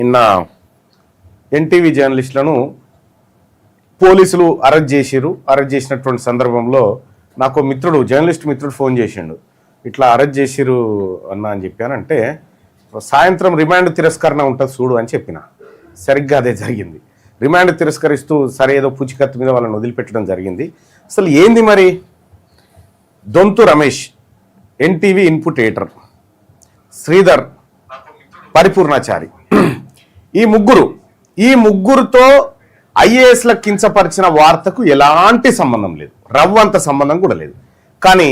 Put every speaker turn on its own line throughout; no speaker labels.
నిన్న ఎన్టీవీ జర్నలిస్టులను పోలీసులు అరెస్ట్ చేసినటువంటి సందర్భంలో నాకు మిత్రుడు జర్నలిస్ట్ మిత్రుడు ఫోన్ చేసిండు. ఇట్లా అరెస్ట్ చేసిరు అన్న అని చెప్పానంటే సాయంత్రం రిమాండ్ తిరస్కరణ ఉంటుంది చూడు అని చెప్పిన. సరిగ్గా అదే జరిగింది. రిమాండ్ తిరస్కరిస్తూ సరే ఏదో పూచికత్తు మీద వాళ్ళని వదిలిపెట్టడం జరిగింది. అసలు ఏంది మరి? Donthu Ramesh, NTV input editor, Sridhar, Paripoornachari, ఈ ముగ్గురుతో ఐఏఎస్ల కించపరిచిన వార్తకు ఎలాంటి సంబంధం లేదు, రవ్వంత సంబంధం కూడా లేదు. కానీ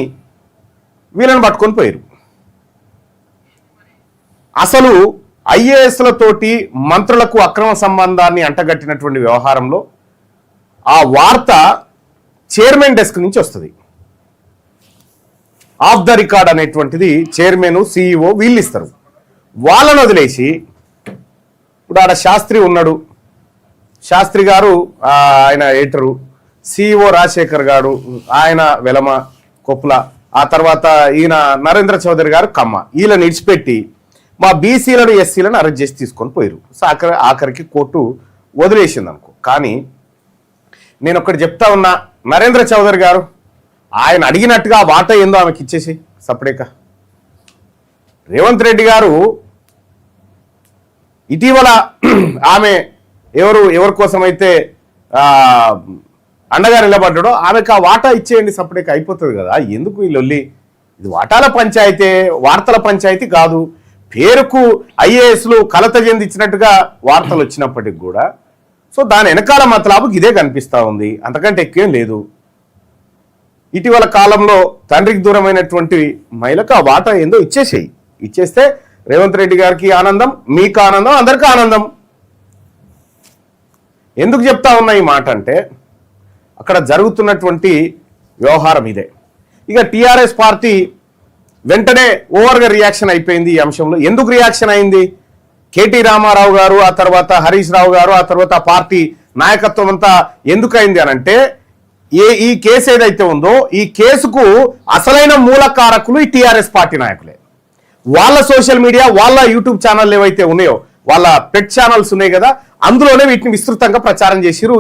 వీళ్ళని పట్టుకొని పోయారు. అసలు ఐఏఎస్లతోటి మంత్రులకు అక్రమ సంబంధాన్ని అంటగట్టినటువంటి వ్యవహారంలో ఆ వార్త చైర్మన్ డెస్క్ నుంచి వస్తుంది. ఆఫ్ ద రికార్డ్ అనేటువంటిది చైర్మన్, సిఇఓ వీళ్ళు ఇస్తారు. వాళ్ళని వదిలేసి ఇప్పుడు ఆడ శాస్త్రి ఉన్నాడు, శాస్త్రి గారు ఆయన ఎడిటరు, సిఇఓ రాజశేఖర్ గారు ఆయన వెలమ కొప్పుల, ఆ తర్వాత ఈయన నరేంద్ర చౌదరి గారు కమ్మ, వీళ్ళని ఇడిచిపెట్టి మా బీసీలను ఎస్సీలను అరెస్ట్ చేసి తీసుకొని పోయారు. సో ఆఖరికి కోర్టు వదిలేసింది అనుకో. కానీ నేను ఒకటి చెప్తా ఉన్నా, నరేంద్ర చౌదరి గారు ఆయన అడిగినట్టుగా వాటా ఏందో ఆమెకి ఇచ్చేసి సపరేక. రేవంత్ రెడ్డి గారు ఇటీవల ఆమె ఎవరి కోసమైతే అండగా నిలబడ్డాడో ఆమెకు ఆ వాటా ఇచ్చేయండి, సపరేక అయిపోతుంది కదా. ఎందుకు ఈ లొల్లి? ఇది వాటాల పంచాయతీ, వార్తల పంచాయతీ కాదు. పేరుకు ఐఏఎస్లు కలత చెందించినట్టుగా వార్తలు వచ్చినప్పటికి కూడా సో దాని వెనకాల మతలాబు ఇదే కనిపిస్తూ ఉంది, అంతకంటే ఎక్కువేం లేదు. ఇటీవల కాలంలో తండ్రికి దూరమైనటువంటి మహిళకు ఆ వాటా ఏందో ఇచ్చేస్తే రేవంత్ రెడ్డి గారికి ఆనందం, మీకు ఆనందం, అందరికీ ఆనందం. ఎందుకు చెప్తా ఉన్నా ఈ మాట అంటే అక్కడ జరుగుతున్నటువంటి వ్యవహారం ఇదే. ఇక టీఆర్ఎస్ పార్టీ వెంటనే ఓవర్గా రియాక్షన్ అయిపోయింది ఈ అంశంలో. ఎందుకు రియాక్షన్ అయింది? కేటీ రామారావు గారు, ఆ తర్వాత హరీష్ రావు గారు, ఆ తర్వాత పార్టీ నాయకత్వం అంతా ఎందుకు అయింది అని అంటే ఈ కేసు ఏదైతే ఉందో ఈ కేసుకు అసలైన మూలకారకులు ఈ టీఆర్ఎస్ పార్టీ నాయకులే. వాళ్ళ సోషల్ మీడియా, వాళ్ళ యూట్యూబ్ ఛానల్ ఏవైతే ఉన్నాయో, వాళ్ళ పెట్ ఛానల్స్ ఉన్నాయి కదా, అందులోనే వీటిని విస్తృతంగా ప్రచారం చేసిరు.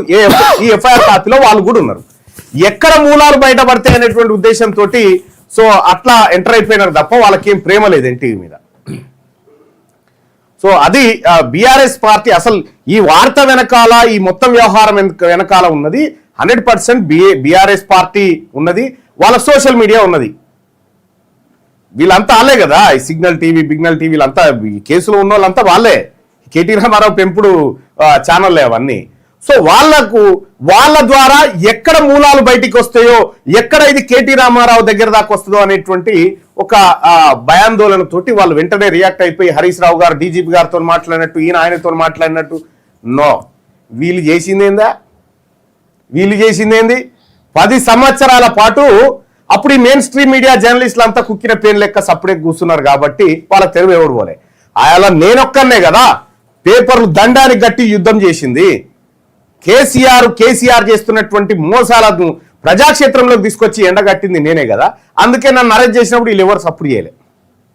ఈ ఎఫ్ఐఆర్ కాపీలో వాళ్ళు కూడా ఉన్నారు. ఎక్కడ మూలాలు బయటపడతాయి అనేటువంటి ఉద్దేశంతో సో అట్లా ఎంటర్ అయిపోయినారు తప్ప వాళ్ళకేం ప్రేమ లేదు ఎన్టీవీ మీద. సో అది బీఆర్ఎస్ పార్టీ అసలు ఈ వార్త వెనకాల, ఈ మొత్తం వ్యవహారం వెనకాల ఉన్నది 100% బీఆర్ఎస్ పార్టీ ఉన్నది, వాళ్ళ సోషల్ మీడియా ఉన్నది. వీళ్ళంతా వాళ్ళే కదా, ఈ సిగ్నల్ టీవీ, బిగ్నల్ టీవీ, వీళ్ళంతా కేసులో ఉన్న వాళ్ళంతా వాళ్ళే. కేటీ రామారావు పెంపుడు ఛానల్లే అవన్నీ. సో వాళ్ళ ద్వారా ఎక్కడ మూలాలు బయటికి వస్తాయో, ఎక్కడ ఇది కేటీ రామారావు దగ్గర దాకా వస్తుందో అనేటువంటి ఒక భయాందోళనతోటి వాళ్ళు వెంటనే రియాక్ట్ అయిపోయి హరీష్ రావు గారు డీజీపీ గారితో మాట్లాడినట్టు, ఈయన ఆయనతో మాట్లాడినట్టు. నో, వీళ్ళు చేసిందేంది 10 సంవత్సరాల పాటు అప్పుడు ఈ మెయిన్ స్ట్రీమ్ మీడియా జర్నలిస్టులు అంతా కుక్కిన పేరు లెక్క సప్పుడే కూర్చున్నారు కాబట్టి వాళ్ళ తెరువు ఎవరు పోలే. అలా నేనొక్కనే కదా పేపర్లు దండానికి గట్టి యుద్ధం చేసింది. కేసీఆర్ చేస్తున్నటువంటి మోసాలను ప్రజాక్షేత్రంలోకి తీసుకొచ్చి ఎండగట్టింది నేనే కదా. అందుకే నన్ను అరెస్ట్ చేసినప్పుడు వీళ్ళు ఎవరు సప్పుడు చేయలే.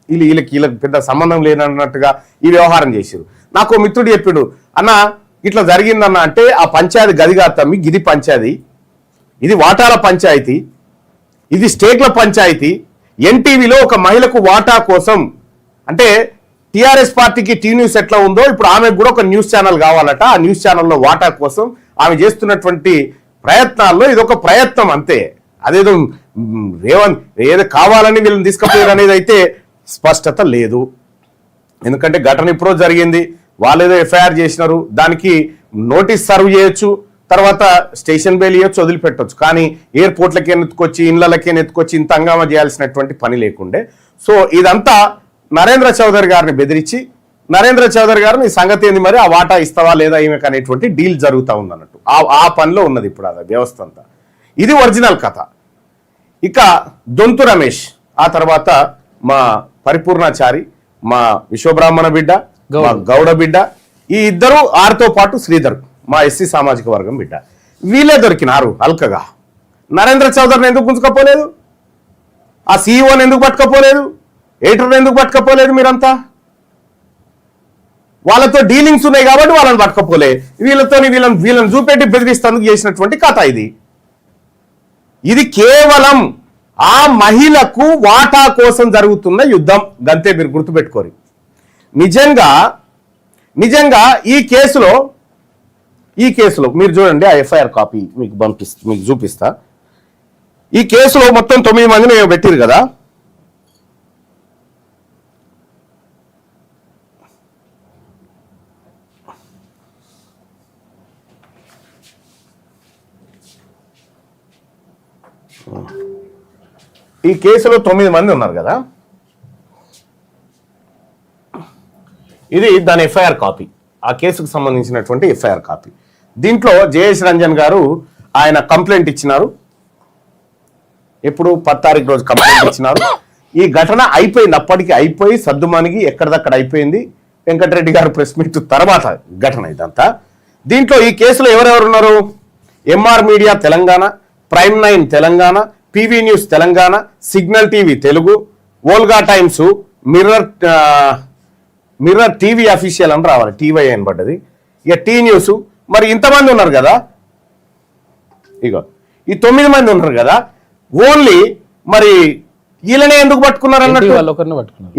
వీళ్ళకి పెద్ద సంబంధం లేనన్నట్టుగా ఈ వ్యవహారం చేశారు. నాకు మిత్రుడు చెప్పాడు, అన్న ఇట్లా జరిగిందన్న అంటే ఆ పంచాయతీ గదిగా తమ్మి, గిది పంచాయతీ, ఇది వాటాల పంచాయతీ, ఇది స్టేట్ల పంచాయతీ. ఎన్టీవీలో ఒక మహిళకు వాటా కోసం అంటే టీఆర్ఎస్ పార్టీకి టీ న్యూస్ ఎట్లా ఉందో ఇప్పుడు ఆమెకు కూడా ఒక న్యూస్ ఛానల్ కావాలట. ఆ న్యూస్ ఛానల్లో వాటా కోసం ఆమె చేస్తున్నటువంటి ప్రయత్నాల్లో ఇదొక ప్రయత్నం అంతే. అదేదో ఏదో కావాలని వీళ్ళని తీసుకుపోయారు అనేది అయితే స్పష్టత లేదు. ఎందుకంటే ఘటన ఇప్పుడు జరిగింది, వాళ్ళు ఏదో ఎఫ్ఐఆర్ చేసినారు, దానికి నోటీస్ సర్వ్ చేయొచ్చు, తర్వాత స్టేషన్ బెయిల్ ఇవ్వచ్చు, వదిలిపెట్టవచ్చు. కానీ ఎయిర్పోర్ట్లకే నెత్తుకొచ్చి, ఇళ్లకే నెత్తుకొచ్చి ఇంత హంగామా చేయాల్సినటువంటి పని లేకుండే. సో ఇదంతా నరేంద్ర చౌదరి గారిని బెదిరించి, నరేంద్ర చౌదరి గారు నీ సంగతి ఏంది మరి, ఆ వాటా ఇస్తావా లేదా ఈమెకు అనేటువంటి డీల్ జరుగుతూ ఉందన్నట్టు ఆ పనిలో ఉన్నది ఇప్పుడు ఆ వ్యవస్థ అంతా. ఇది ఒరిజినల్ కథ. ఇక దొంతు రమేష్, ఆ తర్వాత మా పరిపూర్ణాచారి, మా విశ్వబ్రాహ్మణ బిడ్డ, మా గౌడ బిడ్డ, ఈ ఇద్దరు ఆరుతో పాటు శ్రీధర్ మా ఎస్సీ సామాజిక వర్గం బిడ్డ, వీళ్ళే దొరికినారు అల్కగా. నరేంద్ర చౌదరిని ఎందుకు గుంజుకపోలేదు? ఆ సీఈఓని ఎందుకు పట్టుకపోలేదు? ఎడిటర్ని ఎందుకు పట్టుకపోలేదు? మీరంతా వాళ్ళతో డీలింగ్స్ ఉన్నాయి కాబట్టి వాళ్ళని పట్టుకపోలే, వీళ్ళని చూపెట్టి బెదిరిస్తేందుకు చేసినటువంటి కథ ఇది. ఇది కేవలం ఆ మహిళకు వాటా కోసం జరుగుతున్న యుద్ధం, గంతే. మీరు గుర్తుపెట్టుకోరు. నిజంగా ఈ కేసులో మీరు చూడండి, ఆ ఎఫ్ఐఆర్ కాపీ మీకు చూపిస్తా. ఈ కేసులో మొత్తం 9 మందిని పెట్టిరు కదా. ఈ కేసులో 9 మంది ఉన్నారు కదా. ఇది దాని ఎఫ్ఐఆర్ కాపీ, ఆ కేసుకు సంబంధించినటువంటి ఎఫ్ఐఆర్ కాపీ. దీంట్లో జయేష్ రంజన్ గారు ఆయన కంప్లైంట్ ఇచ్చినారు. ఎప్పుడు 10 తారీఖు రోజు కంప్లైంట్ ఇచ్చినారు. ఈ ఘటన అయిపోయింది, అప్పటికి అయిపోయి సద్దుమానికి ఎక్కడిదక్కడ అయిపోయింది. వెంకటరెడ్డి గారు ప్రెస్ మీట్ తర్వాత ఘటన ఇదంతా. దీంట్లో ఈ కేసులో ఎవరెవరు ఉన్నారు? MR media Telangana, prime 9 Telangana, PV news Telangana, signal TV Telugu, Volga times, mirror TV official అని రావాలి, టీవై అని పడ్డది. ఇక టీ న్యూస్. మరి ఇంతమంది ఉన్నారు కదా, ఇగో ఈ 9 మంది ఉన్నారు కదా. ఓన్లీ మరి వీళ్ళనే ఎందుకు పట్టుకున్నారు అన్నట్టు,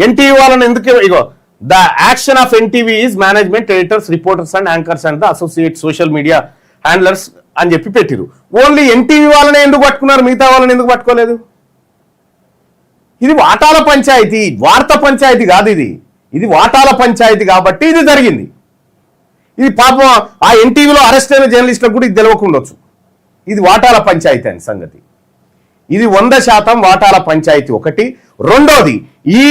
ఎన్టీవీ వాళ్ళని ఎందుకు? Ego the action of NTV is management, editors, reporters and anchors and the associate social media handlers అని చెప్పి పెట్టిరు. ఓన్లీ ఎన్టీవీ వాళ్ళనే ఎందుకు పట్టుకున్నారు, మిగతా వాళ్ళని ఎందుకు పట్టుకోలేదు? ఇది వాటాల పంచాయతీ, వార్త పంచాయతీ కాదు. ఇది వాటాల పంచాయతీ కాబట్టి ఇది జరిగింది. ఇది పాపం ఆ ఎన్టీవీలో అరెస్ట్ అయిన జర్నలిస్టులకు కూడా ఇది తెలియకుండొచ్చు. ఇది వాటాల పంచాయతీ అని సంగతి. ఇది 100% వాటాల పంచాయతీ ఒకటి. రెండోది, ఈ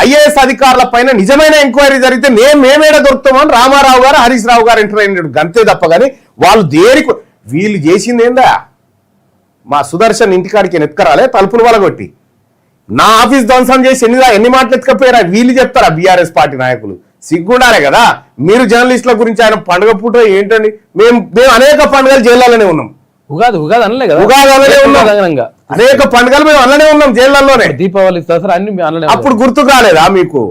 ఐఏఎస్ అధికారుల పైన నిజమైన ఎంక్వైరీ జరిగితే మేమేడ దొరుకుతామని రామారావు గారు, హరీష్ రావు గారు ఎంటర్ అయినాడు, గంతే తప్ప. కానీ వాళ్ళు వీళ్ళు చేసింది ఏందా? మా సుదర్శన్ ఇంటికాడికి ఎత్తుకరాలే, తలుపులు వలగొట్టి నా ఆఫీస్ ధ్వంసం చేసి ఎన్ని మాటలు ఎత్తుకపోయారా? వీళ్ళు చెప్తారా? బీఆర్ఎస్ పార్టీ నాయకులు సిగ్గుండాలే కదా. మీరు జర్నలిస్టుల గురించి ఆయన పండుగ పూట ఏంటండి, మేము అనేక పండుగలు జైల్లోనే ఉన్నాం. ఉగాది అనలే కదా, ఉగాది అనలే ఉన్నాం, అనేక పండుగలు మేము అనలే ఉన్నాం జైళ్లలోనే. దీపావళి అప్పుడు గుర్తు కాలేదా మీకు?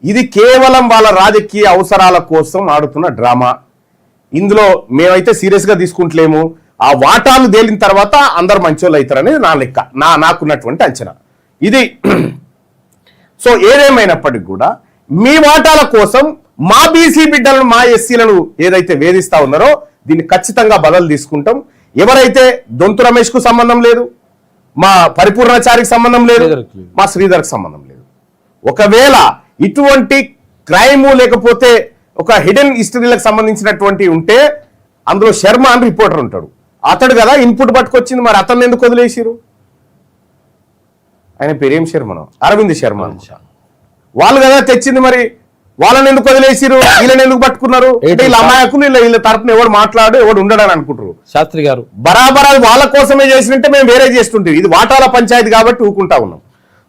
ఇది కేవలం వాళ్ళ రాజకీయ అవసరాల కోసం ఆడుతున్న డ్రామా. ఇందులో మేమైతే సీరియస్ గా తీసుకుంటలేము. ఆ వాటాలు తేలిన తర్వాత అందరు మంచోళ్ళు అవుతారనేది నా లెక్క, నాకున్నటువంటి అంచనా ఇది. సో ఏదేమైనప్పటికీ కూడా మీ వాటాల కోసం మా బీసీ బిడ్డలను, మా ఎస్సీలను ఏదైతే వేధిస్తా ఉన్నారో దీన్ని ఖచ్చితంగా బదులు తీసుకుంటాం. ఎవరైతే దొంతు రమేష్ కు సంబంధం లేదు, మా పరిపూర్ణాచారికి సంబంధం లేదు, మా శ్రీధర్కి సంబంధం లేదు. ఒకవేళ ఇటువంటి క్రైము లేకపోతే ఒక హిడెన్ హిస్టరీలకు సంబంధించినటువంటి ఉంటే అందులో శర్మ అని రిపోర్టర్ ఉంటాడు, అతడు కదా ఇన్పుట్ పట్టుకొచ్చింది. మరి అతన్ని ఎందుకు వదిలేసిరు? ఆయన పేరేం శర్మను, అరవింద్ శర్మ వాళ్ళు కదా తెచ్చింది. మరి వాళ్ళని ఎందుకు వదిలేసిరు, వీళ్ళని ఎందుకు పట్టుకున్నారు? వీళ్ళ అమాయకులు, వీళ్ళ తరపున ఎవడు మాట్లాడు ఎవడు ఉండడని అనుకుంటారు. శాస్త్రి గారు బరాబర్ వాళ్ళ కోసమే చేసినట్టే మేము వేరే చేస్తుంటే, ఇది వాటాల పంచాయతీ కాబట్టి ఊకుంటా ఉన్నాం.